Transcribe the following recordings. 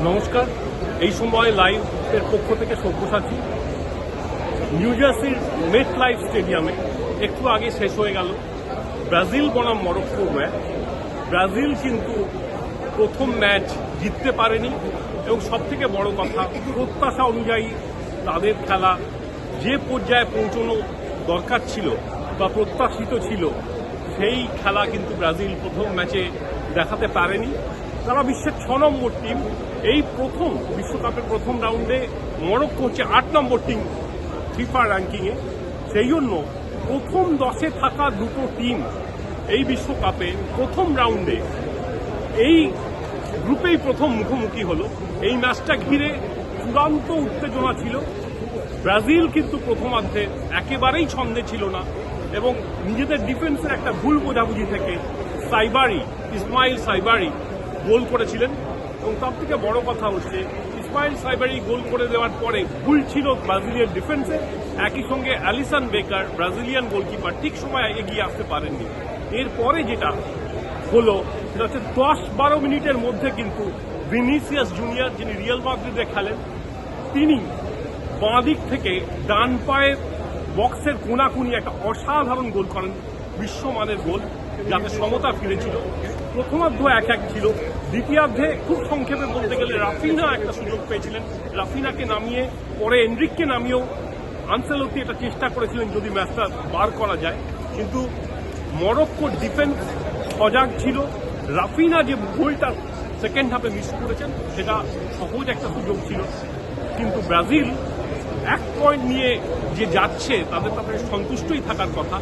নমস্কার, এই সময় লাইভের পক্ষ থেকে সব্যসাচী। নিউ জার্সির মেট লাইফ স্টেডিয়ামে একটু আগে শেষ হয়ে গেল ব্রাজিল বনাম মরক্কো ম্যাচ। ব্রাজিল কিন্তু প্রথম ম্যাচ জিততে পারেনি এবং সবথেকে বড় কথা, প্রত্যাশা অনুযায়ী তাদের খেলা যে পর্যায়ে পৌঁছানো দরকার ছিল বা প্রত্যাশিত ছিল, সেই খেলা কিন্তু ব্রাজিল প্রথম ম্যাচে দেখাতে পারেনি। তারা বিশ্বের 6 নম্বর টিম। এই প্রথম বিশ্বকাপের প্রথম রাউন্ডে মরক্কো হচ্ছে 8 নম্বর টিম ফিফা র্যাঙ্কিংয়ে। সেই জন্য প্রথম 10-এ থাকা দুটো টিম এই বিশ্বকাপে প্রথম রাউন্ডে এই গ্রুপেই প্রথম মুখোমুখি হলো। এই ম্যাচটা ঘিরে চূড়ান্ত উত্তেজনা ছিল। ব্রাজিল কিন্তু প্রথমার্ধে একেবারেই ছন্দে ছিল না এবং নিজেদের ডিফেন্সের একটা ভুল বোঝাবুঝি থেকে ইসমাইল সাইবারি গোল করেছিলেন। এবং তার থেকে বড় কথা হচ্ছে, ইসমাইল সাইবারি গোল করে দেওয়ার পরে ভুল ছিল ব্রাজিলিয়ান ডিফেন্সে। একই সঙ্গে অ্যালিসন বেকার, ব্রাজিলিয়ান গোলকিপার, ঠিক সময় এগিয়ে আসতে পারেননি। এরপরে যেটা হলো সেটা হচ্ছে 10-12 মিনিটের মধ্যে কিন্তু ভিনিসিয়াস জুনিয়র, যিনি রিয়াল মাদ্রিদে খেলেন, তিনি বাঁ দিক থেকে ডান পায়ে বক্সের কোনাকুনি একটা অসাধারণ গোল করেন, বিশ্বমানের গোল, যাতে সমতা ফিরেছিল। প্রথমার্ধ 1-1 ছিল। দ্বিতীয়ার্ধে খুব সংক্ষেপে বলতে গেলে রাফিনা একটা সুযোগ পেয়েছিলেন। রাফিনাকে নামিয়ে পরে এনরিককে নামিয়েও আনসেলতি এটা চেষ্টা করেছিলেন যদি ম্যাচটা বার করা যায়, কিন্তু মরক্কোর ডিফেন্স সজাগ ছিল। রাফিনা যে গোলটা সেকেন্ড হাফে মিস করেছেন, সেটা সহজ একটা সুযোগ ছিল। কিন্তু ব্রাজিল 1 পয়েন্ট নিয়ে যে যাচ্ছে, তাদের সন্তুষ্টই থাকার কথা।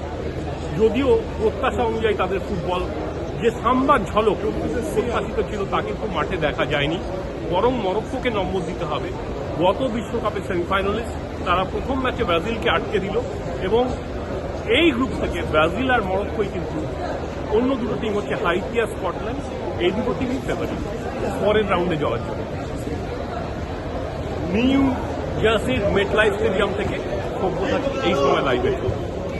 যদিও প্রত্যাশা অনুযায়ী তাদের ফুটবল, যে সাম্বার ঝলক প্রত্যাশিত ছিল, তা কিন্তু মাঠে দেখা যায়নি। বরং মরক্কোকে নম্বর দিতে হবে। গত বিশ্বকাপের সেমিফাইনালিস্ট, তারা প্রথম ম্যাচে ব্রাজিলকে আটকে দিল এবং এই গ্রুপ থেকে ব্রাজিল আর মরক্কোই কিন্তু, অন্য দুটো টিম হচ্ছে হাইতি আর স্কটল্যান্ড, এই দুটো টিমই ফেভারিট পরের রাউন্ডে যাওয়ার জন্য। নিউ জার্সির মেট লাইফ স্টেডিয়াম থেকে সব্যসাচী, এই সময় লাইভে।